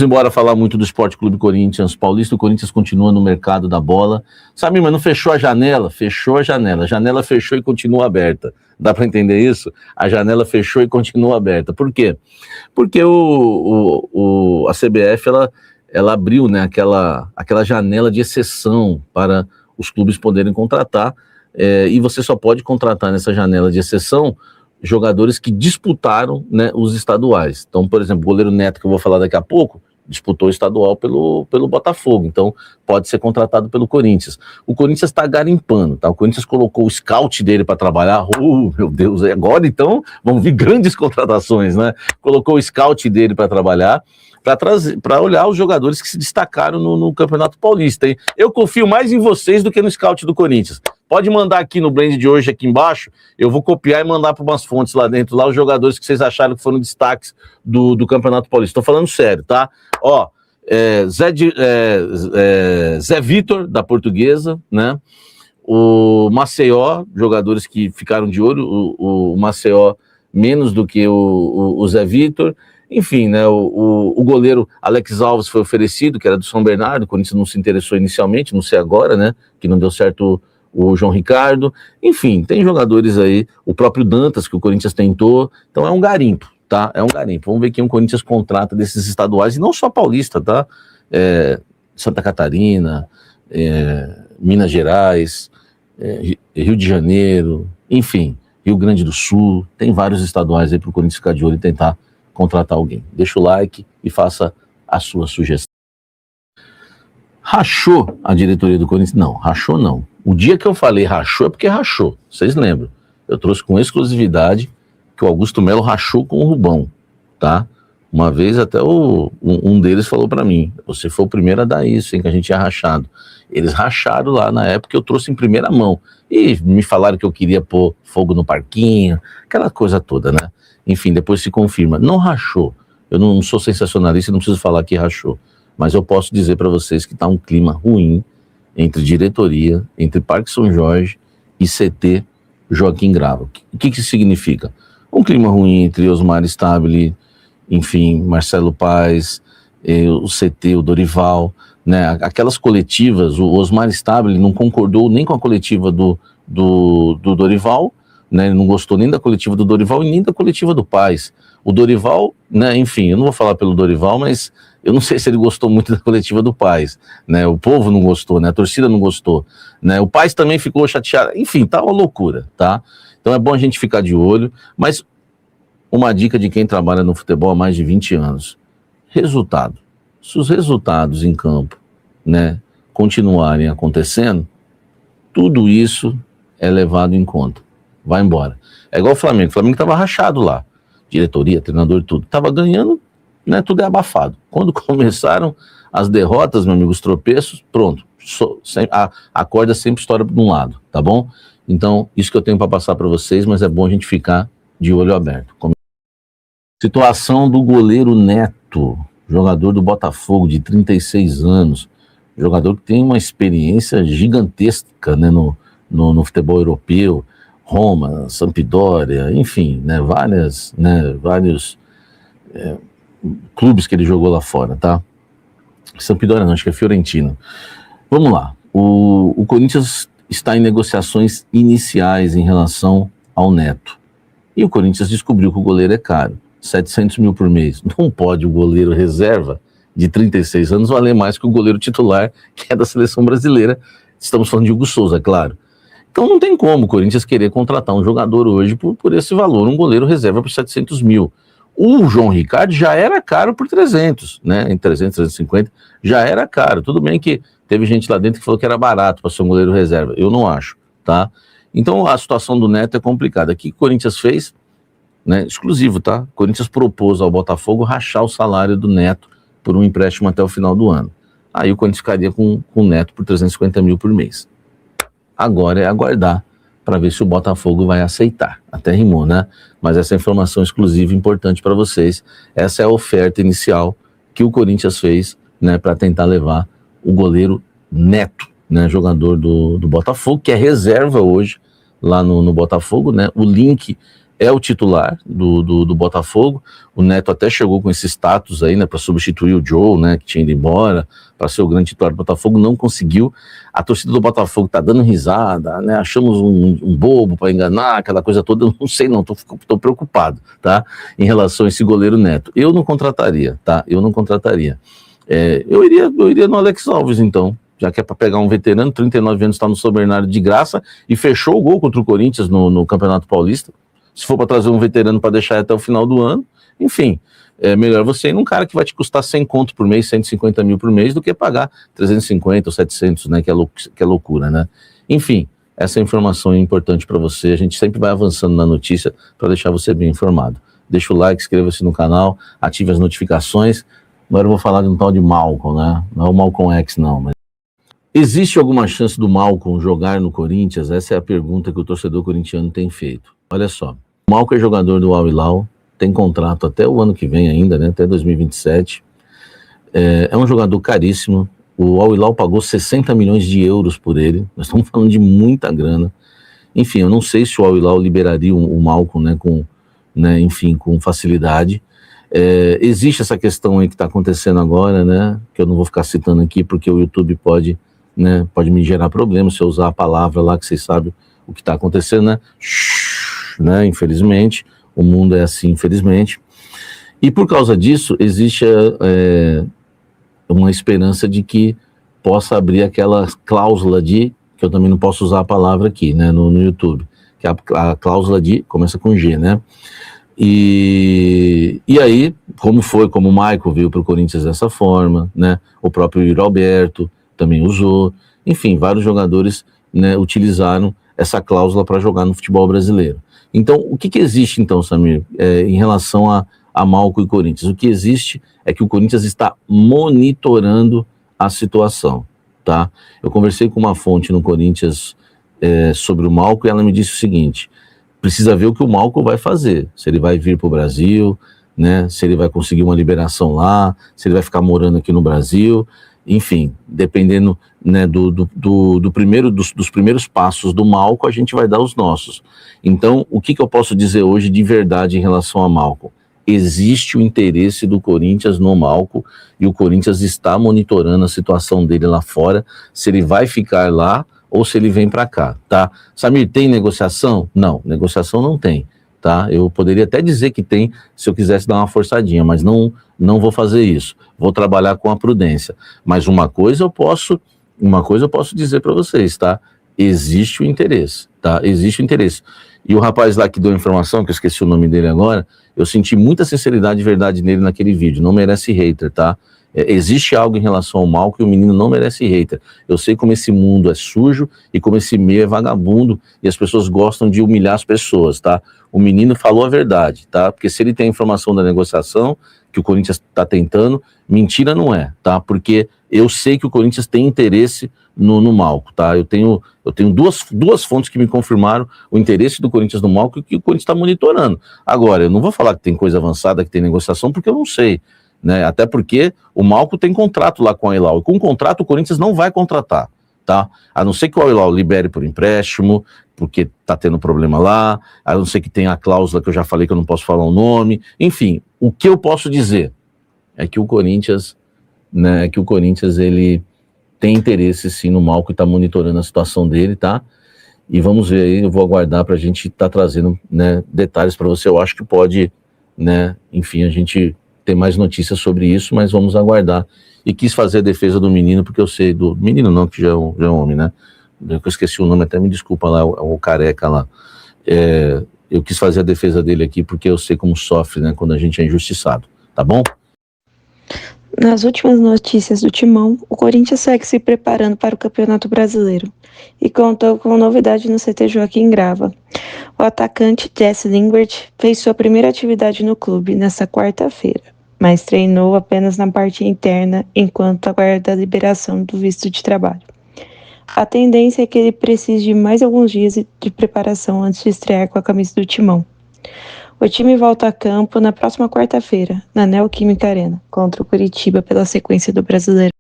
Embora falar muito do Sport Clube Corinthians Paulista, o Corinthians continua no mercado da bola. Sabe, mas não fechou a janela? Fechou a janela. A janela fechou e continua aberta. Dá para entender isso? A janela fechou e continua aberta. Por quê? Porque a CBF, ela abriu, né, aquela janela de exceção para os clubes poderem contratar, e você só pode contratar nessa janela de exceção jogadores que disputaram, né, os estaduais. Então, por exemplo, o goleiro Neto, que eu vou falar daqui a pouco, disputou o estadual pelo Botafogo, então pode ser contratado pelo Corinthians. O Corinthians está garimpando, tá? O Corinthians colocou o scout dele para trabalhar. Meu Deus, agora então vão vir grandes contratações, né? Colocou o scout dele para trabalhar, para olhar os jogadores que se destacaram no Campeonato Paulista, hein? Eu confio mais em vocês do que no scout do Corinthians. Pode mandar aqui no blend de hoje, aqui embaixo, eu vou copiar e mandar para umas fontes lá dentro, lá os jogadores que vocês acharam que foram destaques do Campeonato Paulista. Estou falando sério, tá? Ó, Zé Vitor, da Portuguesa, né? O Maceió, jogadores que ficaram de olho, o Maceió menos do que o Zé Vitor. Enfim, né, o goleiro Alex Alves foi oferecido, que era do São Bernardo, o Corinthians não se interessou inicialmente, não sei agora, né, que não deu certo o João Ricardo. Enfim, tem jogadores aí, o próprio Dantas, que o Corinthians tentou. Então é um garimpo, tá? É um garimpo. Vamos ver quem o Corinthians contrata desses estaduais, e não só paulista, tá? Santa Catarina, Minas Gerais, Rio de Janeiro, enfim, Rio Grande do Sul. Tem vários estaduais aí para o Corinthians ficar de olho e tentar contratar alguém. Deixa o like e faça a sua sugestão. Rachou a diretoria do Corinthians? Não, rachou não. O dia que eu falei rachou é porque rachou. Vocês lembram? Eu trouxe com exclusividade que o Augusto Melo rachou com o Rubão, tá? Uma vez até um deles falou para mim: você foi o primeiro a dar isso, hein, que a gente tinha rachado. Eles racharam lá na época, eu trouxe em primeira mão. E me falaram que eu queria pôr fogo no parquinho, aquela coisa toda, né? Enfim, depois se confirma. Não rachou. Eu não sou sensacionalista e não preciso falar que rachou. Mas eu posso dizer para vocês que está um clima ruim entre diretoria, entre Parque São Jorge e CT Joaquim Grava. O que isso significa? Um clima ruim entre Osmar Stabile, enfim, Marcelo Paes, o CT, o Dorival, né? Aquelas coletivas, o Osmar Stabile não concordou nem com a coletiva do Dorival, né? Ele não gostou nem da coletiva do Dorival e nem da coletiva do Paes. O Dorival, né, enfim, eu não vou falar pelo Dorival, mas eu não sei se ele gostou muito da coletiva do Paes, né? O povo não gostou, né? A torcida não gostou, né? O Paes também ficou chateado. Enfim, tá uma loucura, tá? Então é bom a gente ficar de olho, mas uma dica de quem trabalha no futebol há mais de 20 anos. Resultado. Se os resultados em campo, né, continuarem acontecendo, tudo isso é levado em conta. Vai embora. É igual o Flamengo. O Flamengo estava rachado lá. Diretoria, treinador, tudo. Estava ganhando, né, tudo é abafado. Quando começaram as derrotas, meu amigo, os tropeços, pronto. A corda sempre estoura de um lado, tá bom? Então, isso que eu tenho para passar para vocês, mas é bom a gente ficar de olho aberto. Situação do goleiro Neto, jogador do Botafogo, de 36 anos. Jogador que tem uma experiência gigantesca, né, no futebol europeu. Roma, Sampdoria, enfim, né, vários clubes que ele jogou lá fora, tá? Sampdoria não, acho que é Fiorentina. Vamos lá, o Corinthians está em negociações iniciais em relação ao Neto. E o Corinthians descobriu que o goleiro é caro, 700 mil por mês. Não pode o goleiro reserva de 36 anos valer mais que o goleiro titular, que é da seleção brasileira. Estamos falando de Hugo Souza, é claro. Então não tem como o Corinthians querer contratar um jogador hoje por esse valor, um goleiro reserva por 700 mil. O João Ricardo já era caro por 300, né? Em 300, 350, já era caro. Tudo bem que teve gente lá dentro que falou que era barato para ser um goleiro reserva. Eu não acho, tá? Então a situação do Neto é complicada. Aqui o Corinthians fez, né, exclusivo, tá? O Corinthians propôs ao Botafogo rachar o salário do Neto por um empréstimo até o final do ano. Aí o Corinthians ficaria com o Neto por 350 mil por mês. Agora é aguardar para ver se o Botafogo vai aceitar. Até rimou, né? Mas essa informação exclusiva importante para vocês. Essa é a oferta inicial que o Corinthians fez, né, para tentar levar o goleiro Neto, né, jogador do Botafogo, que é reserva hoje lá no Botafogo, né? O link é o titular do Botafogo. O Neto até chegou com esse status aí, né, para substituir o Joe, né, que tinha ido embora, para ser o grande titular do Botafogo, não conseguiu. A torcida do Botafogo tá dando risada, né, achamos um bobo para enganar, aquela coisa toda, eu não sei não, tô preocupado, tá, em relação a esse goleiro Neto. Eu não contrataria, tá, eu não contrataria. Eu iria no Alex Alves, então, já que é para pegar um veterano, 39 anos, está no São Bernardo de graça, e fechou o gol contra o Corinthians no Campeonato Paulista. Se for para trazer um veterano para deixar até o final do ano, enfim, é melhor você ir num cara que vai te custar 100 conto por mês, 150 mil por mês, do que pagar 350 ou 700, né, que é loucura, né? Enfim, essa informação é importante para você, a gente sempre vai avançando na notícia para deixar você bem informado. Deixa o like, inscreva-se no canal, ative as notificações. Agora eu vou falar de um tal de Malcom, né? Não é o Malcom X, não, mas... Existe alguma chance do Malcom jogar no Corinthians? Essa é a pergunta que o torcedor corintiano tem feito. Olha só, o Malcom é jogador do Al Hilal, tem contrato até o ano que vem ainda, né? Até 2027. É um jogador caríssimo. O Al Hilal pagou 60 milhões de euros por ele. Nós estamos falando de muita grana. Enfim, eu não sei se o Al Hilal liberaria o Malcom, né, com facilidade. Existe essa questão aí que está acontecendo agora, né, que eu não vou ficar citando aqui porque o YouTube pode me gerar problemas se eu usar a palavra lá que vocês sabem o que está acontecendo, né, infelizmente, o mundo é assim, infelizmente, e por causa disso existe uma esperança de que possa abrir aquela cláusula que eu também não posso usar a palavra aqui, né, no YouTube, que é a cláusula começa com G, né, e aí, como o Michael veio para o Corinthians dessa forma, né, o próprio Yuri Alberto também usou, enfim, vários jogadores, né, utilizaram essa cláusula para jogar no futebol brasileiro. Então, o que existe então, Samir, em relação a Malcom e Corinthians? O que existe é que o Corinthians está monitorando a situação, tá? Eu conversei com uma fonte no Corinthians sobre o Malcom e ela me disse o seguinte: precisa ver o que o Malcom vai fazer, se ele vai vir para o Brasil, né, se ele vai conseguir uma liberação lá, se ele vai ficar morando aqui no Brasil, enfim, dependendo, né, dos primeiros passos do Malcom, a gente vai dar os nossos. Então, o que eu posso dizer hoje de verdade em relação a Malcom? Existe o interesse do Corinthians no Malcom e o Corinthians está monitorando a situação dele lá fora, se ele vai ficar lá ou se ele vem para cá, tá? Samir, tem negociação? Não, negociação não tem, tá? Eu poderia até dizer que tem, se eu quisesse dar uma forçadinha, mas não vou fazer isso. Vou trabalhar com a prudência. Mas uma coisa eu posso dizer para vocês, tá? Existe o interesse, tá? Existe o interesse. E o rapaz lá que deu a informação, que eu esqueci o nome dele agora, eu senti muita sinceridade e verdade nele naquele vídeo, não merece hater, tá? Existe algo em relação ao Malcom que o menino não merece hater. Eu sei como esse mundo é sujo e como esse meio é vagabundo e as pessoas gostam de humilhar as pessoas, tá? O menino falou a verdade, tá? Porque se ele tem a informação da negociação que o Corinthians está tentando, mentira não é, tá? Porque eu sei que o Corinthians tem interesse no Malcom, tá? Eu tenho duas fontes que me confirmaram o interesse do Corinthians no Malcom e que o Corinthians está monitorando. Agora, eu não vou falar que tem coisa avançada, que tem negociação, porque eu não sei, né? Até porque o Malcom tem contrato lá com o Al Hilal, e com o contrato o Corinthians não vai contratar, tá? A não ser que o Al Hilal libere por empréstimo, porque tá tendo problema lá, a não ser que tenha a cláusula que eu já falei que eu não posso falar o nome, enfim, o que eu posso dizer é que o Corinthians, né, ele tem interesse sim no Malcom e tá monitorando a situação dele, tá? E vamos ver aí, eu vou aguardar pra gente tá trazendo, né, detalhes para você. Eu acho que pode, né, enfim, a gente ter mais notícias sobre isso, mas vamos aguardar. E quis fazer a defesa do menino, porque eu sei do menino não, que já é um homem, né? Eu esqueci o nome, até me desculpa lá, o careca lá. Eu quis fazer a defesa dele aqui, porque eu sei como sofre, né, quando a gente é injustiçado, tá bom? Nas últimas notícias do Timão, o Corinthians segue se preparando para o Campeonato Brasileiro e contou com novidade no CT Joaquim Grava. O atacante Jesse Lingard fez sua primeira atividade no clube nesta quarta-feira, mas treinou apenas na parte interna enquanto aguarda a liberação do visto de trabalho. A tendência é que ele precise de mais alguns dias de preparação antes de estrear com a camisa do Timão. O time volta a campo na próxima quarta-feira, na Neoquímica Arena, contra o Curitiba pela sequência do Brasileiro.